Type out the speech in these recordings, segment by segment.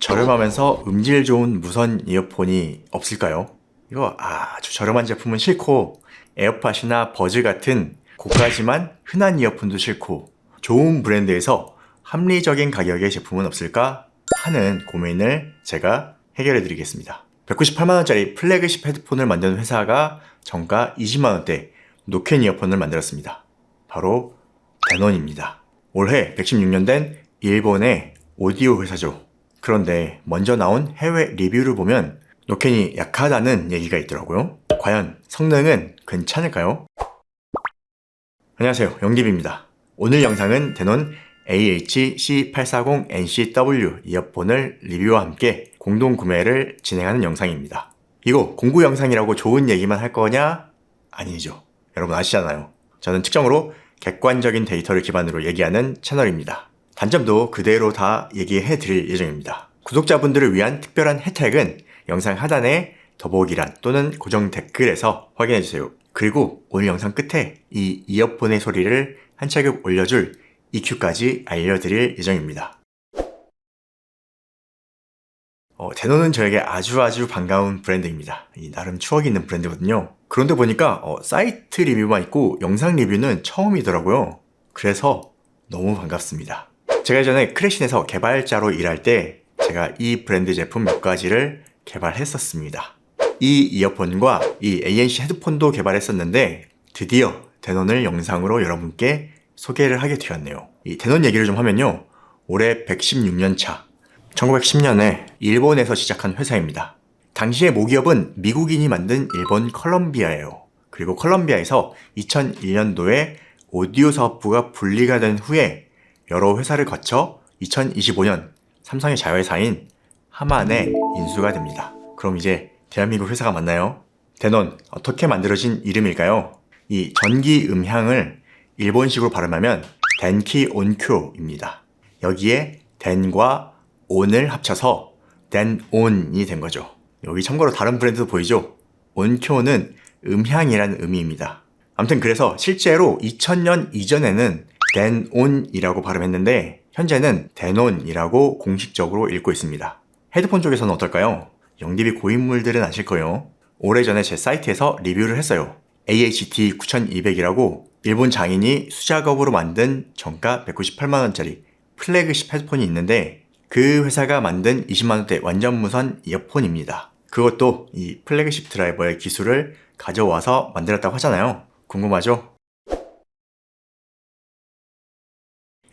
저렴하면서 음질 좋은 무선 이어폰이 없을까요? 이거 아주 저렴한 제품은 싫고 에어팟이나 버즈 같은 고가지만 흔한 이어폰도 싫고 좋은 브랜드에서 합리적인 가격의 제품은 없을까 하는 고민을 제가 해결해 드리겠습니다. 198만원짜리 플래그십 헤드폰을 만드는 회사가 정가 20만원대 노켄 이어폰을 만들었습니다. 바로 데논입니다. 올해 116년 된 일본의 오디오 회사죠. 그런데 먼저 나온 해외 리뷰를 보면 노켄이 약하다는 얘기가 있더라고요. 과연 성능은 괜찮을까요? 안녕하세요, 영디비입니다. 오늘 영상은 데논 AHC840NCW 이어폰을 리뷰와 함께 공동 구매를 진행하는 영상입니다. 이거 공구 영상이라고 좋은 얘기만 할 거냐? 아니죠. 여러분 아시잖아요. 저는 특정으로 객관적인 데이터를 기반으로 얘기하는 채널입니다. 단점도 그대로 다 얘기해 드릴 예정입니다. 구독자분들을 위한 특별한 혜택은 영상 하단에 더보기란 또는 고정 댓글에서 확인해 주세요. 그리고 오늘 영상 끝에 이 이어폰의 소리를 한 체급 올려줄 EQ까지 알려드릴 예정입니다. 데논은 저에게 아주 반가운 브랜드입니다. 나름 추억이 있는 브랜드거든요. 그런데 보니까 사이트 리뷰만 있고 영상 리뷰는 처음이더라고요. 그래서 너무 반갑습니다. 제가 예전에 크래신에서 개발자로 일할 때 제가 이 브랜드 제품 몇 가지를 개발했었습니다. 이 이어폰과 이 ANC 헤드폰도 개발했었는데 드디어 데논을 영상으로 여러분께 소개를 하게 되었네요. 이 데논 얘기를 좀 하면요. 올해 116년 차 1910년에 일본에서 시작한 회사입니다. 당시의 모기업은 미국인이 만든 일본 컬럼비아예요. 그리고 컬럼비아에서 2001년도에 오디오 사업부가 분리가 된 후에 여러 회사를 거쳐 2025년 삼성의 자회사인 하만에 인수가 됩니다. 그럼 이제 대한민국 회사가 맞나요? 데논, 어떻게 만들어진 이름일까요? 이 전기 음향을 일본식으로 발음하면 덴키 온쿄입니다. 여기에 덴과 온을 합쳐서 덴온이 된 거죠. 여기 참고로 다른 브랜드도 보이죠? 온쿄는 음향이라는 의미입니다. 아무튼 그래서 실제로 2000년 이전에는 덴온이라고 발음했는데 현재는 데논이라고 공식적으로 읽고 있습니다. 헤드폰 쪽에서는 어떨까요? 영디비 고인물들은 아실 거예요. 오래전에 제 사이트에서 리뷰를 했어요. AHD9200이라고 일본 장인이 수작업으로 만든 정가 198만원짜리 플래그십 헤드폰이 있는데 그 회사가 만든 20만원대 완전 무선 이어폰입니다. 그것도 이 플래그십 드라이버의 기술을 가져와서 만들었다고 하잖아요. 궁금하죠?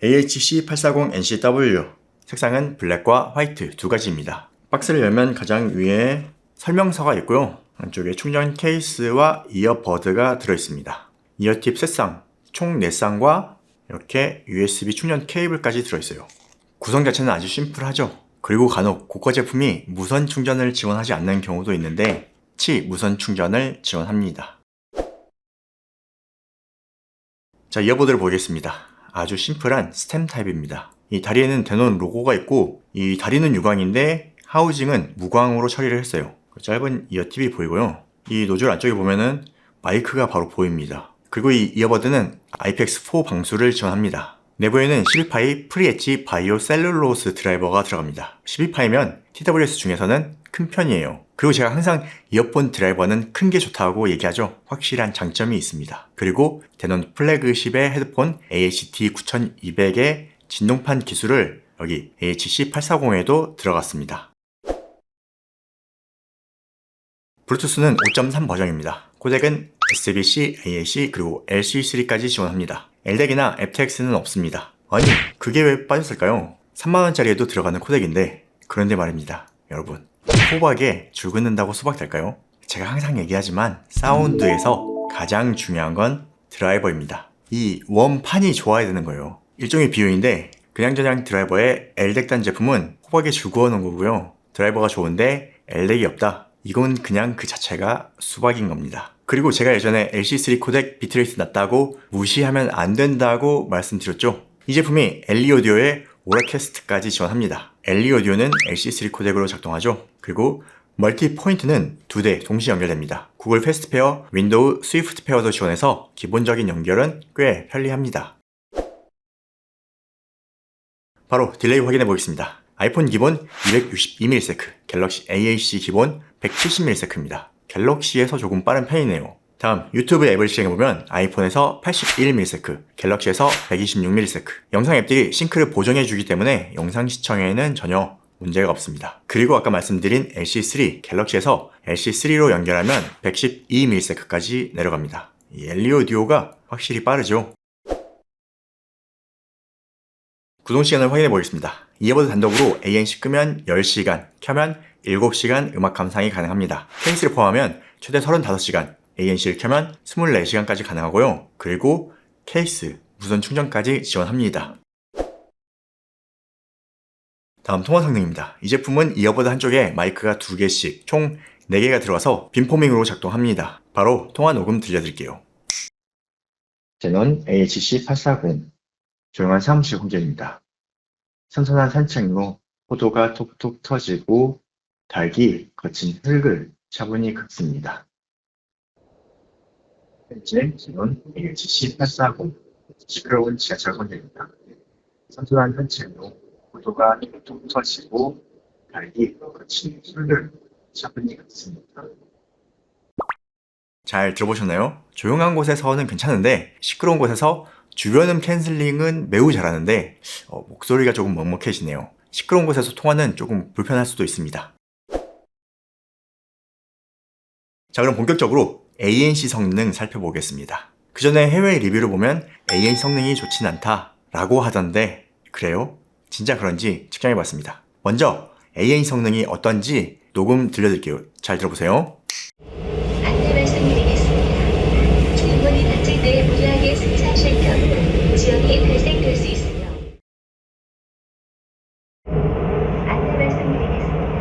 AHC840NCW 색상은 블랙과 화이트 두 가지입니다. 박스를 열면 가장 위에 설명서가 있고요. 안쪽에 충전 케이스와 이어버드가 들어있습니다. 이어팁 3쌍, 총 4쌍과 이렇게 USB 충전 케이블까지 들어있어요. 구성 자체는 아주 심플하죠. 그리고 간혹 고가 제품이 무선 충전을 지원하지 않는 경우도 있는데 무선 충전을 지원합니다. 자, 이어버드를 보겠습니다. 아주 심플한 스템 타입입니다. 이 다리에는 데논 로고가 있고 이 다리는 유광인데 하우징은 무광으로 처리를 했어요. 짧은 이어팁이 보이고요. 이 노즐 안쪽에 보면은 마이크가 바로 보입니다. 그리고 이 이어버드는 IPX4 방수를 지원합니다. 내부에는 12파이 프리엣지 바이오 셀룰로스 드라이버가 들어갑니다. 12파이면 TWS 중에서는 큰 편이에요. 그리고 제가 항상 이어폰 드라이버는 큰 게 좋다고 얘기하죠. 확실한 장점이 있습니다. 그리고 데논 플래그십의 헤드폰 AHD9200의 진동판 기술을 여기 AHC840에도 들어갔습니다. 블루투스는 5.3 버전입니다. 코덱은 SBC, AAC 그리고 LC3까지 지원합니다. LDAC이나 aptX는 없습니다. 아니, 그게 왜 빠졌을까요? 3만원짜리에도 들어가는 코덱인데 그런데 말입니다. 여러분, 호박에 줄 긋는다고 수박 될까요? 제가 항상 얘기하지만 사운드에서 가장 중요한 건 드라이버입니다. 이 웜판이 좋아야 되는 거예요. 일종의 비유인데 그냥저냥 드라이버에 LDAC 단 제품은 호박에 줄 그어 놓은 거고요. 드라이버가 좋은데 LDAC이 없다. 이건 그냥 그 자체가 수박인 겁니다. 그리고 제가 예전에 LC3 코덱 비트레이트 낮다고 무시하면 안 된다고 말씀드렸죠. 이 제품이 엘리오디오의 오라캐스트까지 지원합니다. 엘리오디오는 LC3 코덱으로 작동하죠. 그리고 멀티 포인트는 2대 동시 연결됩니다. 구글 패스트페어, 윈도우 스위프트 페어도 지원해서 기본적인 연결은 꽤 편리합니다. 바로 딜레이 확인해 보겠습니다. 아이폰 기본 262ms, 갤럭시 A8C 기본 170ms입니다. 갤럭시에서 조금 빠른 편이네요. 다음 유튜브 앱을 시행해보면 아이폰에서 81ms, 갤럭시에서 126ms. 영상 앱들이 싱크를 보정해주기 때문에 영상 시청에는 전혀 문제가 없습니다. 그리고 아까 말씀드린 LC3, 갤럭시에서 LC3로 연결하면 112ms까지 내려갑니다. 이 엘리오 듀오가 확실히 빠르죠. 구동 시간을 확인해 보겠습니다. 이어버드 단독으로 ANC 끄면 10시간, 켜면 7시간 음악 감상이 가능합니다. 케이스를 포함하면 최대 35시간, ANC를 켜면 24시간까지 가능하고요. 그리고 케이스, 무선 충전까지 지원합니다. 다음 통화 성능입니다. 이 제품은 이어버드 한쪽에 마이크가 2개씩 총 4개가 들어가서 빔포밍으로 작동합니다. 바로 통화 녹음 들려드릴게요. 제논 AHC840 조용한 사무실 환경입니다. 선선한 산책로 포도가 톡톡 터지고 닭이 거친 흙을 차분히 긁습니다. 현재 제논 AHC840 시끄러운 지하철 환경입니다. 선선한 산책로 포도가 톡톡 터지고 닭이 거친 흙을 차분히 긁습니다. 잘 들어보셨나요? 조용한 곳에서는 괜찮은데 시끄러운 곳에서 주변음 캔슬링은 매우 잘하는데 목소리가 조금 먹먹해지네요. 시끄러운 곳에서 통화는 조금 불편할 수도 있습니다. 자, 그럼 본격적으로 ANC 성능 살펴보겠습니다. 그 전에 해외 리뷰를 보면 ANC 성능이 좋진 않다 라고 하던데 그래요? 진짜 그런지 측정해봤습니다. 먼저 ANC 성능이 어떤지 녹음 들려드릴게요. 잘 들어보세요. 안내 말씀드리겠습니다. 주문이 닫힐 때 무리하게 승차하실 경우 지연이 발생될 수 있으며 안내 말씀드리겠습니다.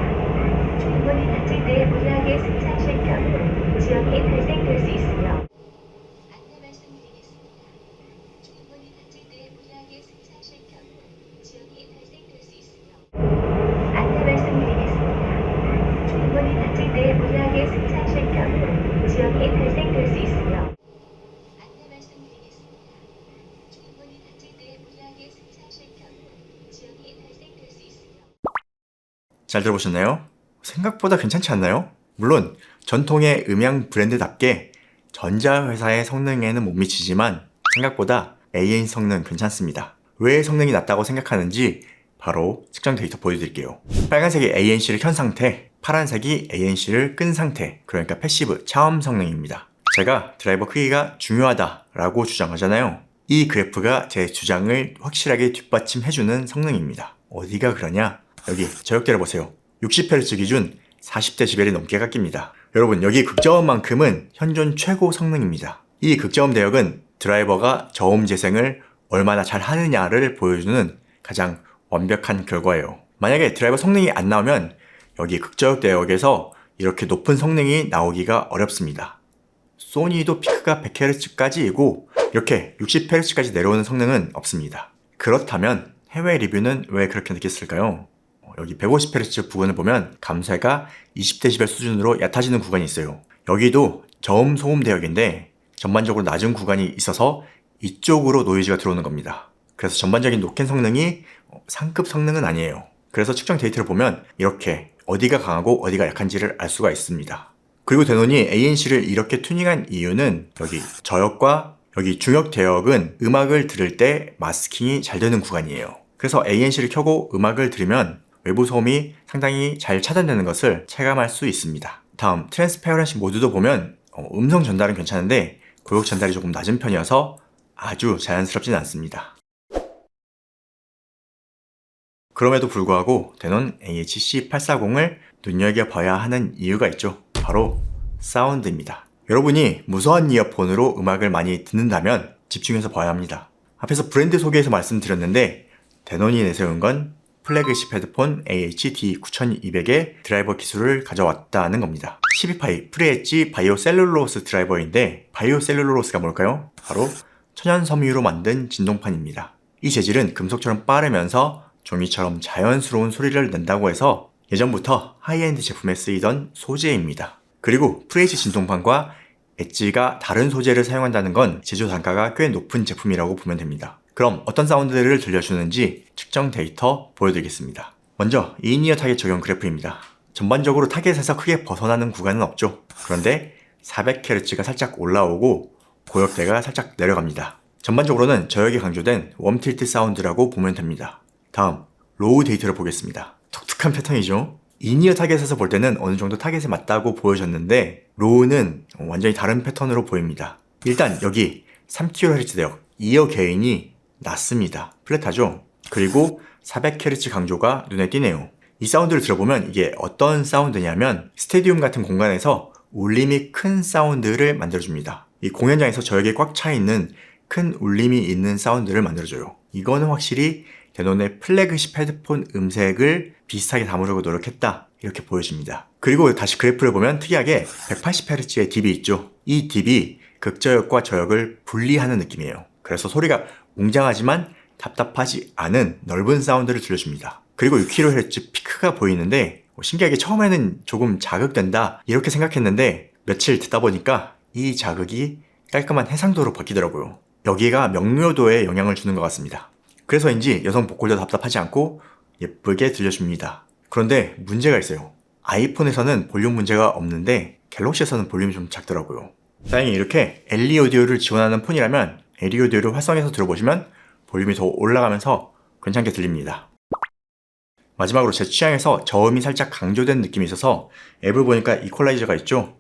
주문이 닫힐 때 무리하게 승차하실 경우 지연이 발생될 수 있으며 안내 말씀드리겠습니다. 주문이 닫힐 때 무리하게 승차하실 경우 지연이 발생될 수 있으며 안내 말씀드리겠습니다. 주문이 닫힐 때 무리하게 승차하실 경우 지연이 발생될 수 있으며 안내 말씀드리겠습니다. 주문이 닫힐 때 무리하게 승차하실 경우 지연이 발생될 수 있으며 잘 들어보셨나요? 생각보다 괜찮지 않나요? 물론 전통의 음향 브랜드답게 전자회사의 성능에는 못 미치지만 생각보다 ANC 성능 괜찮습니다. 왜 성능이 낮다고 생각하는지 바로 측정 데이터 보여드릴게요. 빨간색이 ANC를 켠 상태, 파란색이 ANC를 끈 상태, 그러니까 패시브, 차음 성능입니다. 제가 드라이버 크기가 중요하다라고 주장하잖아요. 이 그래프가 제 주장을 확실하게 뒷받침해주는 성능입니다. 어디가 그러냐? 여기 저역대를 보세요. 60Hz 기준 40dB이 넘게 깎입니다. 여러분, 여기 극저음만큼은 현존 최고 성능입니다. 이 극저음 대역은 드라이버가 저음 재생을 얼마나 잘 하느냐를 보여주는 가장 완벽한 결과예요. 만약에 드라이버 성능이 안 나오면 여기 극저역 대역에서 이렇게 높은 성능이 나오기가 어렵습니다. 소니도 피크가 100Hz까지이고 이렇게 60Hz까지 내려오는 성능은 없습니다. 그렇다면 해외 리뷰는 왜 그렇게 느꼈을까요? 여기 150Hz 부분을 보면 감쇄가 20dB 수준으로 얕아지는 구간이 있어요. 여기도 저음 소음 대역인데 전반적으로 낮은 구간이 있어서 이쪽으로 노이즈가 들어오는 겁니다. 그래서 전반적인 노캔 성능이 상급 성능은 아니에요. 그래서 측정 데이터를 보면 이렇게 어디가 강하고 어디가 약한지를 알 수가 있습니다. 그리고 데논이 ANC를 이렇게 튜닝한 이유는 여기 저역과 여기 중역 대역은 음악을 들을 때 마스킹이 잘 되는 구간이에요. 그래서 ANC를 켜고 음악을 들으면 외부 소음이 상당히 잘 차단되는 것을 체감할 수 있습니다. 다음 트랜스페어런시 모드도 보면 음성 전달은 괜찮은데 고역 전달이 조금 낮은 편이어서 아주 자연스럽진 않습니다. 그럼에도 불구하고 데논 AHC840을 눈여겨봐야 하는 이유가 있죠. 바로 사운드입니다. 여러분이 무선 이어폰으로 음악을 많이 듣는다면 집중해서 봐야 합니다. 앞에서 브랜드 소개에서 말씀드렸는데 데논이 내세운 건 플래그십 헤드폰 AHD9200의 드라이버 기술을 가져왔다는 겁니다. 12파이 프리엣지 바이오 셀룰로스 드라이버인데 바이오 셀룰로스가 뭘까요? 바로 천연 섬유로 만든 진동판입니다. 이 재질은 금속처럼 빠르면서 종이처럼 자연스러운 소리를 낸다고 해서 예전부터 하이엔드 제품에 쓰이던 소재입니다. 그리고 FH 진동판과 엣지가 다른 소재를 사용한다는 건 제조 단가가 꽤 높은 제품이라고 보면 됩니다. 그럼 어떤 사운드를 들려주는지 측정 데이터 보여드리겠습니다. 먼저 인이어 타겟 적용 그래프입니다. 전반적으로 타겟에서 크게 벗어나는 구간은 없죠. 그런데 400Hz가 살짝 올라오고 고역대가 살짝 내려갑니다. 전반적으로는 저역이 강조된 웜틸트 사운드라고 보면 됩니다. 다음 로우 데이터를 보겠습니다. 독특한 패턴이죠. 인이어 타겟에서 볼 때는 어느 정도 타겟에 맞다고 보여졌는데 로우는 완전히 다른 패턴으로 보입니다. 일단 여기 3kHz 대역 이어 게인이 낮습니다. 플랫하죠? 그리고 400Hz 강조가 눈에 띄네요. 이 사운드를 들어보면 이게 어떤 사운드냐면 스테디움 같은 공간에서 울림이 큰 사운드를 만들어줍니다. 이 공연장에서 저역이 꽉 차있는 큰 울림이 있는 사운드를 만들어줘요. 이거는 확실히 데논의 플래그십 헤드폰 음색을 비슷하게 담으려고 노력했다 이렇게 보여집니다. 그리고 다시 그래프를 보면 특이하게 180Hz의 딥이 있죠. 이 딥이 극저역과 저역을 분리하는 느낌이에요. 그래서 소리가 웅장하지만 답답하지 않은 넓은 사운드를 들려줍니다. 그리고 6kHz 피크가 보이는데 신기하게 처음에는 조금 자극된다 이렇게 생각했는데 며칠 듣다 보니까 이 자극이 깔끔한 해상도로 바뀌더라고요. 여기가 명료도에 영향을 주는 것 같습니다. 그래서인지 여성 보컬도 답답하지 않고 예쁘게 들려줍니다. 그런데 문제가 있어요. 아이폰에서는 볼륨 문제가 없는데 갤럭시에서는 볼륨이 좀 작더라고요. 다행히 이렇게 LE 오디오를 지원하는 폰이라면 LE 오디오를 활성해서 들어보시면 볼륨이 더 올라가면서 괜찮게 들립니다. 마지막으로 제 취향에서 저음이 살짝 강조된 느낌이 있어서 앱을 보니까 이퀄라이저가 있죠.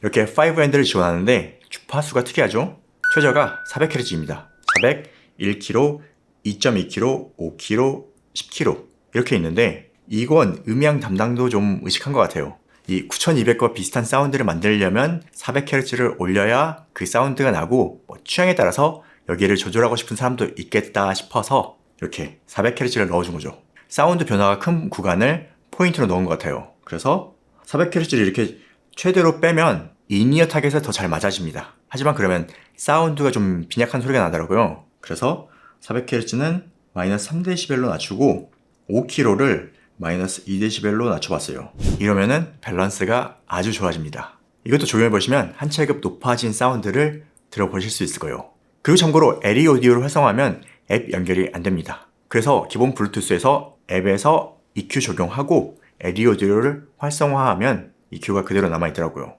이렇게 5핸드를 지원하는데 주파수가 특이하죠. 최저가 400Hz입니다. 400, 1kHz, 2.2kHz, 5kHz, 10kHz 이렇게 있는데 이건 음향 담당도 좀 의식한 것 같아요. 이 9200과 비슷한 사운드를 만들려면 400Hz를 올려야 그 사운드가 나고 취향에 따라서 여기를 조절하고 싶은 사람도 있겠다 싶어서 이렇게 400Hz를 넣어준 거죠. 사운드 변화가 큰 구간을 포인트로 넣은 것 같아요. 그래서 400Hz를 이렇게 최대로 빼면 인이어 타겟에 더 잘 맞아집니다. 하지만 그러면 사운드가 좀 빈약한 소리가 나더라고요. 그래서 400Hz는 마이너스 3dB로 낮추고 5kHz를 마이너스 2dB로 낮춰봤어요. 이러면은 밸런스가 아주 좋아집니다. 이것도 적용해보시면 한 체급 높아진 사운드를 들어보실 수 있을 거예요. 그리고 참고로 LE 오디오를 활성화하면 앱 연결이 안 됩니다. 그래서 기본 블루투스에서 앱에서 EQ 적용하고 LE 오디오를 활성화하면 EQ가 그대로 남아있더라고요.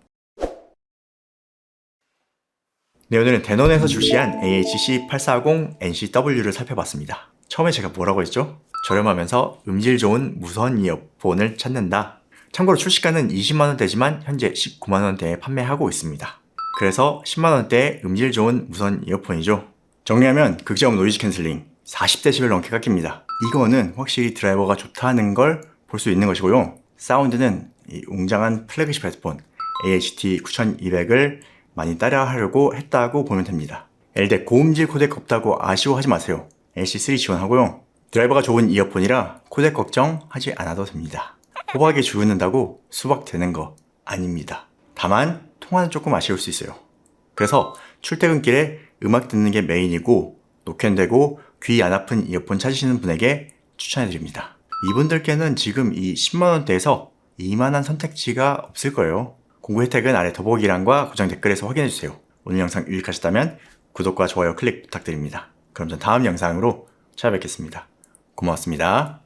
네, 오늘은 데논에서 출시한 AHC840NCW를 살펴봤습니다. 처음에 제가 뭐라고 했죠? 저렴하면서 음질 좋은 무선 이어폰을 찾는다. 참고로 출시가는 20만원대지만 현재 19만원대에 판매하고 있습니다. 그래서 10만원대의 음질 좋은 무선 이어폰이죠. 정리하면 극저음 노이즈 캔슬링 40dB 넘게 깎입니다. 이거는 확실히 드라이버가 좋다는 걸 볼 수 있는 것이고요. 사운드는 이 웅장한 플래그십 헤드폰 AHT9200을 많이 따라하려고 했다고 보면 됩니다. LDAC 고음질 코덱 없다고 아쉬워하지 마세요. LC3 지원하고요. 드라이버가 좋은 이어폰이라 코덱 걱정하지 않아도 됩니다. 호박이 죽는다고 수박 되는 거 아닙니다. 다만 통화는 조금 아쉬울 수 있어요. 그래서 출퇴근길에 음악 듣는 게 메인이고 노캔되고 귀 안 아픈 이어폰 찾으시는 분에게 추천해드립니다. 이분들께는 지금 이 10만원대에서 이만한 선택지가 없을 거예요. 공구 혜택은 아래 더보기란과 고정 댓글에서 확인해주세요. 오늘 영상 유익하셨다면 구독과 좋아요 클릭 부탁드립니다. 그럼 전 다음 영상으로 찾아뵙겠습니다. 고맙습니다.